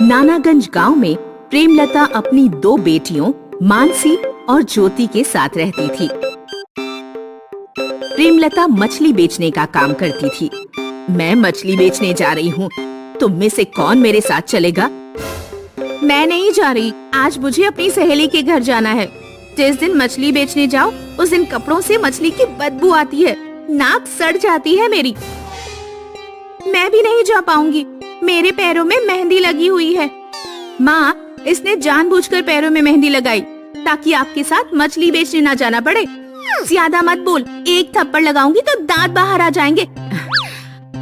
नानागंज गांव में प्रेमलता अपनी दो बेटियों मानसी और ज्योति के साथ रहती थी। प्रेमलता मछली बेचने का काम करती थी। मैं मछली बेचने जा रही हूँ, तुम में से कौन मेरे साथ चलेगा? मैं नहीं जा रही, आज मुझे अपनी सहेली के घर जाना है। जिस दिन मछली बेचने जाओ उस दिन कपड़ों से मछली की बदबू आती है, नाक सड़ जाती है मेरी। मैं भी नहीं जा पाऊंगी, मेरे पैरों में मेहंदी लगी हुई है। माँ, इसने जानबूझकर पैरों में मेहंदी लगाई ताकि आपके साथ मछली बेचने ना जाना पड़े। ज्यादा मत बोल, एक थप्पड़ लगाऊंगी तो दांत बाहर आ जाएंगे।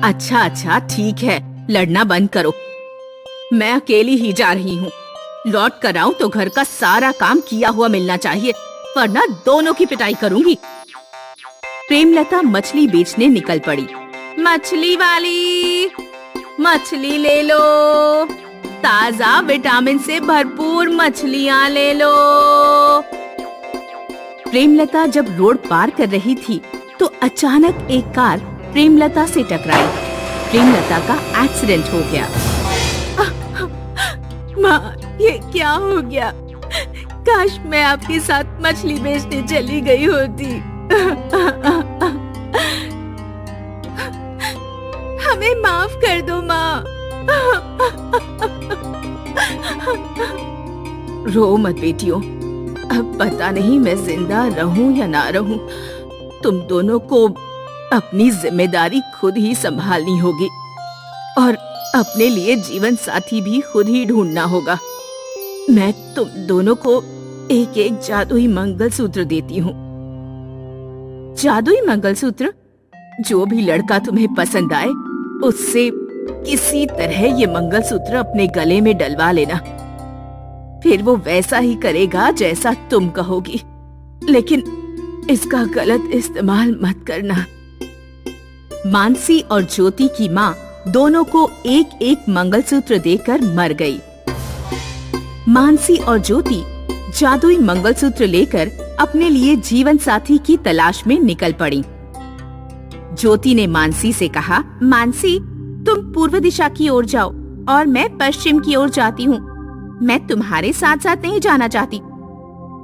अच्छा ठीक है, लड़ना बंद करो। मैं अकेली ही जा रही हूँ, लौट कर आऊं तो घर का सारा काम किया हुआ मिलना चाहिए, वरना दोनों की पिटाई करूंगी। प्रेमलता मछली बेचने निकल पड़ी। मछली वाली, मछली ले लो, ताजा विटामिन से भरपूर मछलियाँ ले लो। प्रेमलता जब रोड पार कर रही थी तो अचानक एक कार प्रेमलता से टकराई। प्रेमलता का एक्सीडेंट हो गया। माँ, ये क्या हो गया? काश मैं आपके साथ मछली बेचने चली गई होती। हमें माफ कर दो माँ। रो मत बेटियों, अब पता नहीं मैं जिंदा रहूं या ना रहूं। तुम दोनों को अपनी जिम्मेदारी खुद ही संभालनी होगी और अपने लिए जीवन साथी भी खुद ही ढूंढना होगा। मैं तुम दोनों को एक एक जादुई मंगलसूत्र देती हूँ। जादुई मंगलसूत्र? जो भी लड़का तुम्हें पसंद आए उससे किसी तरह ये मंगलसूत्र अपने गले में डलवा लेना, फिर वो वैसा ही करेगा जैसा तुम कहोगी, लेकिन इसका गलत इस्तेमाल मत करना। मानसी और ज्योति की माँ दोनों को एक एक मंगलसूत्र देकर मर गई। मानसी और ज्योति जादुई मंगलसूत्र लेकर अपने लिए जीवन साथी की तलाश में निकल पड़ी। ज्योति ने मानसी से कहा, मानसी, तुम पूर्व दिशा की ओर जाओ और मैं पश्चिम की ओर जाती हूँ। मैं तुम्हारे साथ साथ नहीं जाना चाहती।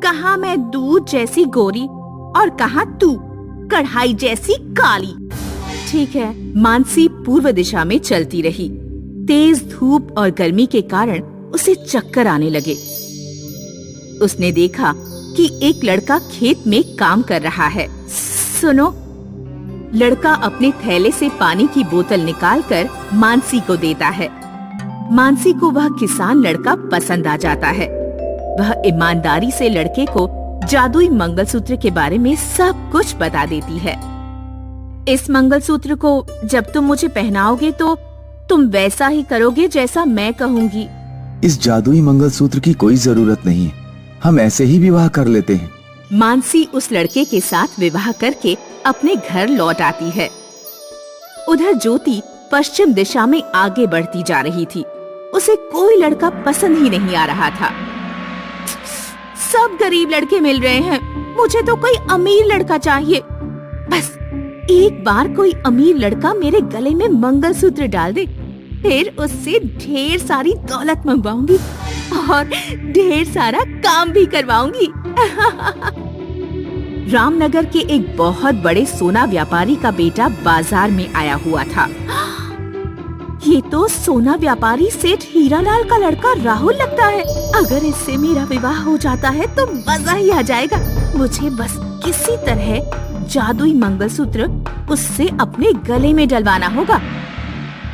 कहाँ मैं दूध जैसी गोरी और कहाँ तू कढ़ाई जैसी काली। ठीक है। मानसी पूर्व दिशा में चलती रही। तेज धूप और गर्मी के कारण उसे चक्कर आने लगे। उसने देखा कि एक लड़का खेत में काम कर रहा है। सुनो। लड़का अपने थैले से पानी की बोतल निकालकर मानसी को देता है। मानसी को वह किसान लड़का पसंद आ जाता है। वह ईमानदारी से लड़के को जादुई मंगलसूत्र के बारे में सब कुछ बता देती है। इस मंगलसूत्र को जब तुम मुझे पहनाओगे तो तुम वैसा ही करोगे जैसा मैं कहूँगी। इस जादुई मंगलसूत्र की कोई जरूरत नहीं है, हम ऐसे ही विवाह कर लेते हैं। मानसी उस लड़के के साथ विवाह करके अपने घर लौट आती है। उधर ज्योति पश्चिम दिशा में आगे बढ़ती जा रही थी। उसे कोई लड़का पसंद ही नहीं आ रहा था। सब गरीब लड़के मिल रहे हैं, मुझे तो कोई अमीर लड़का चाहिए। बस एक बार कोई अमीर लड़का मेरे गले में मंगलसूत्र डाल दे, फिर उससे ढेर सारी दौलत मंगवाऊंगी और ढेर सारा काम भी करवाऊंगी। रामनगर के एक बहुत बड़े सोना व्यापारी का बेटा बाजार में आया हुआ था। ये तो सोना व्यापारी सेठ हीरालाल का लड़का राहुल लगता है। अगर इससे मेरा विवाह हो जाता है तो मजा ही आ जाएगा। मुझे बस किसी तरह जादुई मंगलसूत्र उससे अपने गले में डलवाना होगा।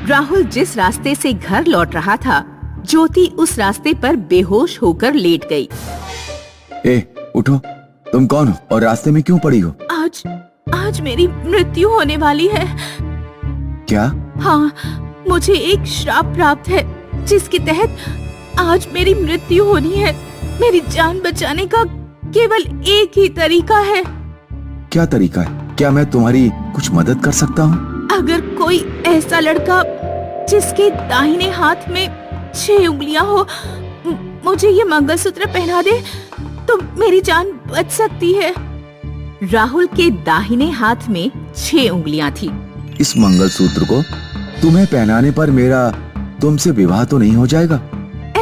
राहुल जिस रास्ते से घर लौट रहा था, ज्योति उस रास्ते पर बेहोश होकर लेट गई। उठो, तुम कौन हो और रास्ते में क्यों पड़ी हो? आज मेरी मृत्यु होने वाली है। क्या? हाँ, मुझे एक श्राप प्राप्त है जिसके तहत आज मेरी मृत्यु होनी है। मेरी जान बचाने का केवल एक ही तरीका है। क्या तरीका है? क्या मैं तुम्हारी कुछ मदद कर सकता हूँ? अगर कोई ऐसा लड़का जिसके दाहिने हाथ में 6 उंगलियां हो मुझे ये मंगलसूत्र पहना दे तो मेरी जान बच सकती है। राहुल के दाहिने हाथ में 6 उंगलियां थी। इस मंगलसूत्र को तुम्हें पहनाने पर मेरा तुमसे विवाह तो नहीं हो जाएगा?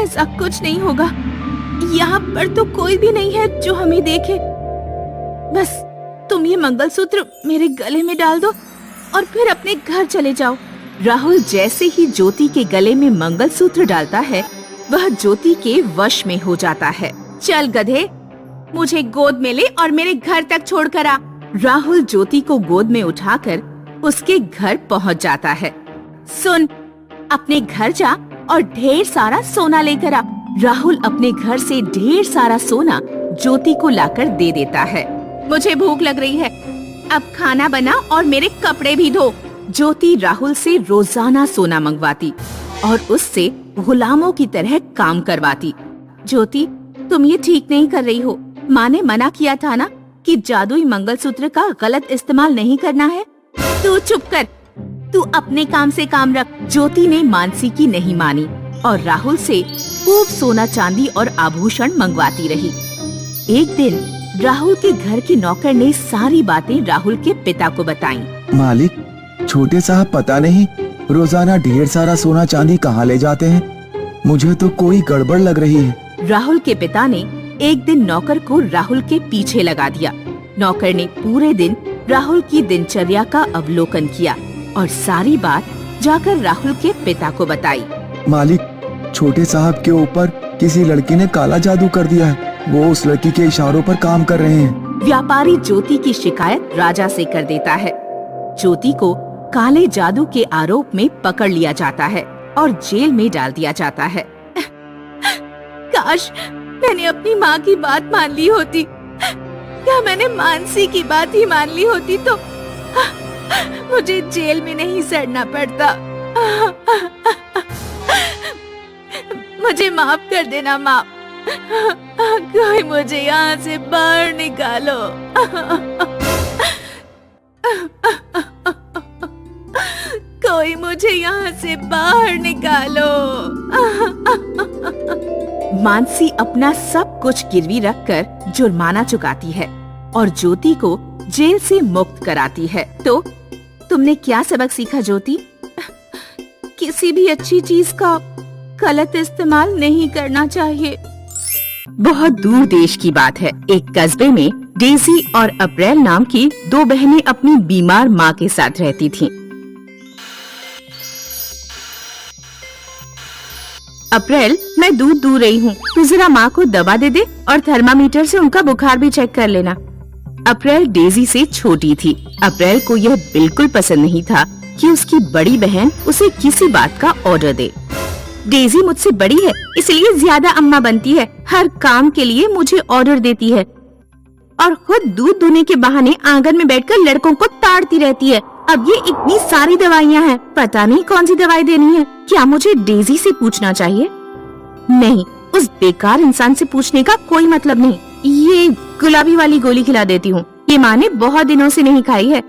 ऐसा कुछ नहीं होगा। यहाँ पर तो कोई भी नहीं है जो हमें देखे। बस तुम ये मंगलसूत्र मेरे गले में डाल दो और फिर अपने घर चले जाओ। राहुल जैसे ही ज्योति के गले में मंगलसूत्र डालता है, वह ज्योति के वश में हो जाता है। चल गधे, मुझे गोद में ले और मेरे घर तक छोड़कर आ। राहुल ज्योति को गोद में उठाकर उसके घर पहुंच जाता है। सुन, अपने घर जा और ढेर सारा सोना लेकर आ। राहुल अपने घर से ढेर सारा सोना ज्योति को लाकर दे देता है। मुझे भूख लग रही है, अब खाना बना और मेरे कपड़े भी धो। ज्योति राहुल से रोजाना सोना मंगवाती और उससे गुलामों की तरह काम करवाती। ज्योति, तुम ये ठीक नहीं कर रही हो। माँ ने मना किया था ना कि जादुई मंगलसूत्र का गलत इस्तेमाल नहीं करना है। तू चुप कर, तू अपने काम से काम रख। ज्योति ने मानसी की नहीं मानी और राहुल से खूब सोना चांदी और आभूषण मंगवाती रही। एक दिन राहुल के घर के नौकर ने सारी बातें राहुल के पिता को बताईं। मालिक, छोटे साहब पता नहीं रोजाना ढेर सारा सोना चांदी कहाँ ले जाते हैं। मुझे तो कोई गड़बड़ लग रही है। राहुल के पिता ने एक दिन नौकर को राहुल के पीछे लगा दिया। नौकर ने पूरे दिन राहुल की दिनचर्या का अवलोकन किया और सारी बात जाकर राहुल के पिता को बताई। मालिक, छोटे साहब के ऊपर किसी लड़की ने काला जादू कर दिया है। वो उस लड़की के इशारों पर काम कर रहे हैं। व्यापारी ज्योति की शिकायत राजा से कर देता है। ज्योति को काले जादू के आरोप में पकड़ लिया जाता है और जेल में डाल दिया जाता है। काश मैंने अपनी माँ की बात मान ली होती, या मैंने मानसी की बात ही मान ली होती तो मुझे जेल में नहीं सड़ना पड़ता। मुझे माफ कर देना माँ, कोई मुझे यहाँ से बाहर निकालो। कोई मुझे यहाँ से बाहर निकालो। मानसी अपना सब कुछ गिरवी रखकर जुर्माना चुकाती है और ज्योति को जेल से मुक्त कराती है। तो तुमने क्या सबक सीखा ज्योति? किसी भी अच्छी चीज का गलत इस्तेमाल नहीं करना चाहिए। बहुत दूर देश की बात है। एक कस्बे में डेजी और अप्रैल नाम की दो बहनें अपनी बीमार माँ के साथ रहती थीं। अप्रैल, मैं दूध दूह रही हूँ, तू जरा माँ को दवा दे दे और थर्मामीटर से उनका बुखार भी चेक कर लेना। अप्रैल डेजी से छोटी थी। अप्रैल को यह बिल्कुल पसंद नहीं था कि उसकी बड़ी बहन उसे किसी बात का ऑर्डर दे। डेजी मुझसे बड़ी है, इसलिए ज्यादा अम्मा बनती है। हर काम के लिए मुझे ऑर्डर देती है और खुद दूध दूहने के बहाने आंगन में बैठकर लड़कों को ताड़ती रहती है। अब ये इतनी सारी दवाइयाँ हैं, पता नहीं कौन सी दवाई देनी है। क्या मुझे डेजी से पूछना चाहिए? नहीं, उस बेकार इंसान से पूछने का कोई मतलब नहीं। ये गुलाबी वाली गोली खिला देती हूँ, ये माँ ने बहुत दिनों से नहीं खाई है।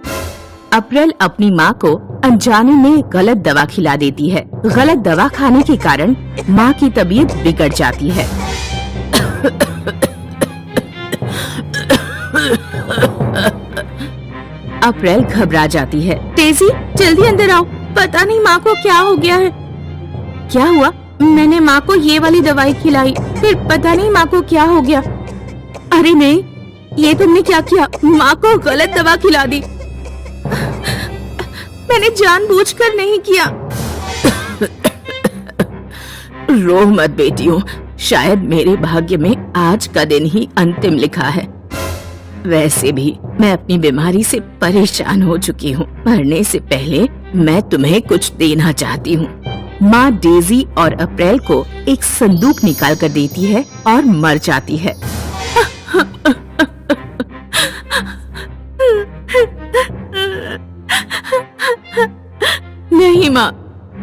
अप्रैल अपनी माँ को अनजाने में गलत दवा खिला देती है। गलत दवा खाने के कारण माँ की तबीयत बिगड़ जाती है। अप्रैल घबरा जाती है। डेजी, जल्दी अंदर आओ, पता नहीं माँ को क्या हो गया है। क्या हुआ? मैंने माँ को ये वाली दवाई खिलाई, फिर पता नहीं माँ को क्या हो गया। अरे नहीं, ये तुमने क्या किया? माँ को गलत दवा खिला दी। मैंने जानबूझकर नहीं किया। रो मत बेटियों, शायद मेरे भाग्य में आज का दिन ही अंतिम लिखा है। वैसे भी मैं अपनी बीमारी से परेशान हो चुकी हूँ। मरने से पहले मैं तुम्हें कुछ देना चाहती हूँ। माँ डेजी और अप्रैल को एक संदूक निकाल कर देती है और मर जाती है। नहीं माँ,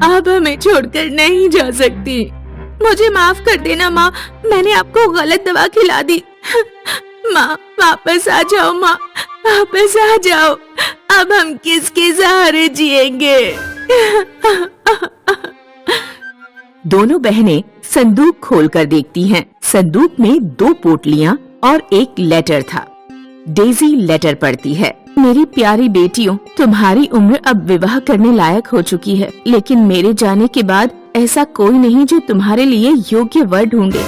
आप हमें छोड़कर नहीं जा सकती। मुझे माफ कर देना माँ, मैंने आपको गलत दवा खिला दी। माँ, वापस आ जाओ माँ, वापस आ जाओ। अब हम किसके सहारे जिएंगे? दोनों बहनें संदूक खोलकर देखती हैं। संदूक में 2 पोटलियां और एक लेटर था। डेजी लेटर पढ़ती है। मेरी प्यारी बेटियों, तुम्हारी उम्र अब विवाह करने लायक हो चुकी है, लेकिन मेरे जाने के बाद ऐसा कोई नहीं जो तुम्हारे लिए योग्य वर ढूंढे।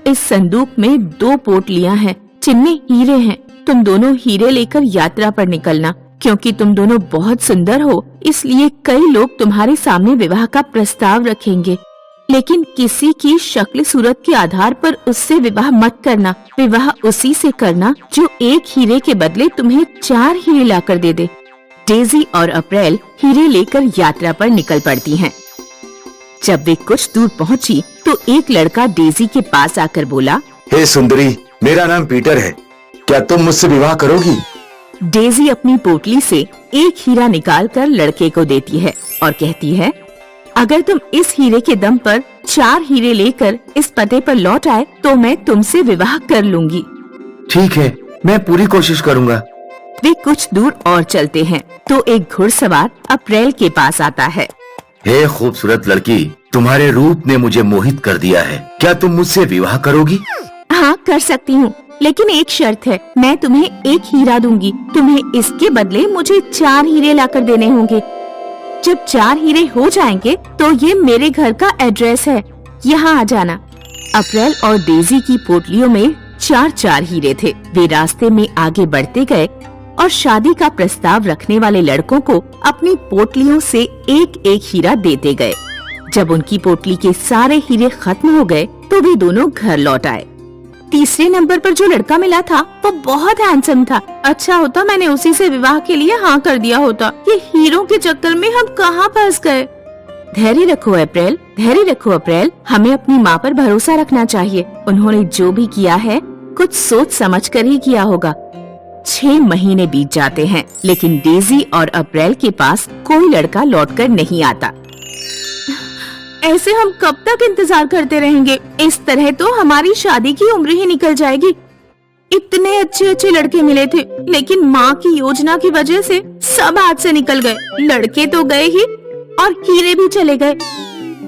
इस संदूक में 2 पोटलियां हैं जिनमें हीरे हैं। तुम दोनों हीरे लेकर यात्रा पर निकलना। क्योंकि तुम दोनों बहुत सुंदर हो, इसलिए कई लोग तुम्हारे सामने विवाह का प्रस्ताव रखेंगे, लेकिन किसी की शक्ल सूरत के आधार पर उससे विवाह मत करना। विवाह उसी से करना जो 1 हीरे के बदले तुम्हें 4 हीरे लाकर दे दे। डेजी और अप्रैल हीरे लेकर यात्रा पर निकल पड़ती हैं। जब वे कुछ दूर पहुंची तो एक लड़का डेजी के पास आकर बोला, हे सुंदरी, मेरा नाम पीटर है, क्या तुम मुझसे विवाह करोगी? डेजी अपनी पोटली से 1 हीरा निकालकर लड़के को देती है और कहती है, अगर तुम इस हीरे के दम पर 4 हीरे लेकर इस पते पर लौट आए तो मैं तुमसे विवाह कर लूंगी। ठीक है, मैं पूरी कोशिश करूँगा। वे कुछ दूर और चलते हैं तो एक घुड़सवार अप्रैल के पास आता है। हे खूबसूरत लड़की, तुम्हारे रूप ने मुझे मोहित कर दिया है, क्या तुम मुझसे विवाह करोगी? हाँ, कर सकती हूँ, लेकिन एक शर्त है, मैं तुम्हें 1 हीरा दूंगी। तुम्हें इसके बदले मुझे 4 हीरे लाकर देने होंगे। जब 4 हीरे हो जाएंगे तो ये मेरे घर का एड्रेस है, यहाँ आ जाना। अप्रैल और डेजी की पोटलियों में 4-4 हीरे थे। वे रास्ते में आगे बढ़ते गए और शादी का प्रस्ताव रखने वाले लड़कों को अपनी पोटलियों से 1-1 हीरा देते गए। जब उनकी पोटली के सारे हीरे खत्म हो गए तो वे दोनों घर लौट आए। तीसरे नंबर पर जो लड़का मिला था वो बहुत हैंडसम था। अच्छा होता मैंने उसी से विवाह के लिए हाँ कर दिया होता। ये हीरों के चक्कर में हम कहाँ फंस गए। धैर्य रखो अप्रैल, धैर्य रखो अप्रैल। हमें अपनी माँ पर भरोसा रखना चाहिए। उन्होंने जो भी किया है कुछ सोच समझ कर ही किया होगा। 6 महीने बीत जाते हैं, लेकिन डेजी और अप्रैल के पास कोई लड़का लौटकर नहीं आता। ऐसे हम कब तक इंतजार करते रहेंगे? इस तरह तो हमारी शादी की उम्र ही निकल जाएगी। इतने अच्छे अच्छे लड़के मिले थे, लेकिन माँ की योजना की वजह से सब हाथ से निकल गए। लड़के तो गए ही और हीरे भी चले गए।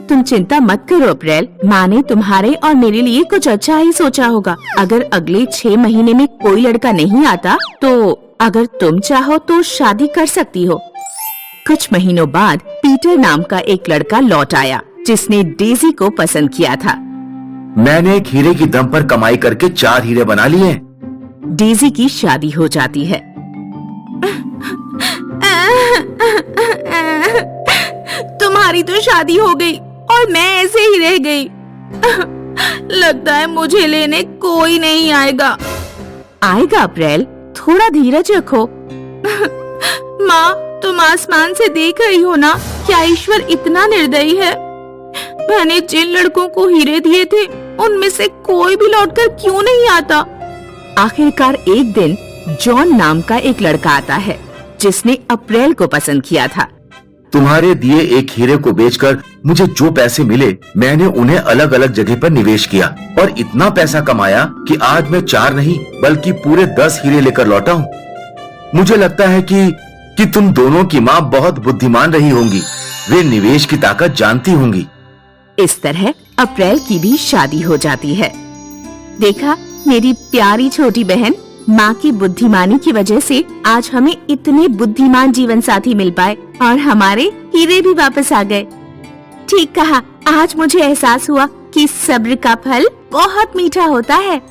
तुम चिंता मत करो अप्रैल, माँ ने तुम्हारे और मेरे लिए कुछ अच्छा ही सोचा होगा। अगर अगले 6 महीने में कोई लड़का नहीं आता तो अगर तुम चाहो तो शादी कर सकती हो। कुछ महीनों बाद पीटर नाम का एक लड़का लौट आया जिसने डेजी को पसंद किया था। मैंने 1 हीरे की दम पर कमाई करके 4 हीरे बना लिए। डेजी की शादी हो जाती है। तुम्हारी तो शादी हो गई और मैं ऐसे ही रह गई। लगता है मुझे लेने कोई नहीं आएगा। आएगा अप्रैल, थोड़ा धीरज रखो। माँ, तुम आसमान से देख रही हो ना, क्या ईश्वर इतना निर्दयी है? मैंने जिन लड़कों को हीरे दिए थे उनमें से कोई भी लौटकर क्यों नहीं आता? आखिरकार एक दिन जॉन नाम का एक लड़का आता है जिसने अप्रैल को पसंद किया था। तुम्हारे दिए 1 हीरे को बेचकर मुझे जो पैसे मिले मैंने उन्हें अलग अलग जगह पर निवेश किया और इतना पैसा कमाया कि आज मैं 4 नहीं बल्कि पूरे 10 हीरे लेकर लौटा हूँ। मुझे लगता है कि तुम दोनों की माँ बहुत बुद्धिमान रही होंगी। वे निवेश की ताकत जानती होंगी। इस तरह अप्रैल की भी शादी हो जाती है। देखा, मेरी प्यारी छोटी बहन, माँ की बुद्धिमानी की वजह से आज हमें इतने बुद्धिमान जीवन साथी मिल पाए और हमारे हीरे भी वापस आ गए। ठीक कहा, आज मुझे एहसास हुआ कि सब्र का फल बहुत मीठा होता है।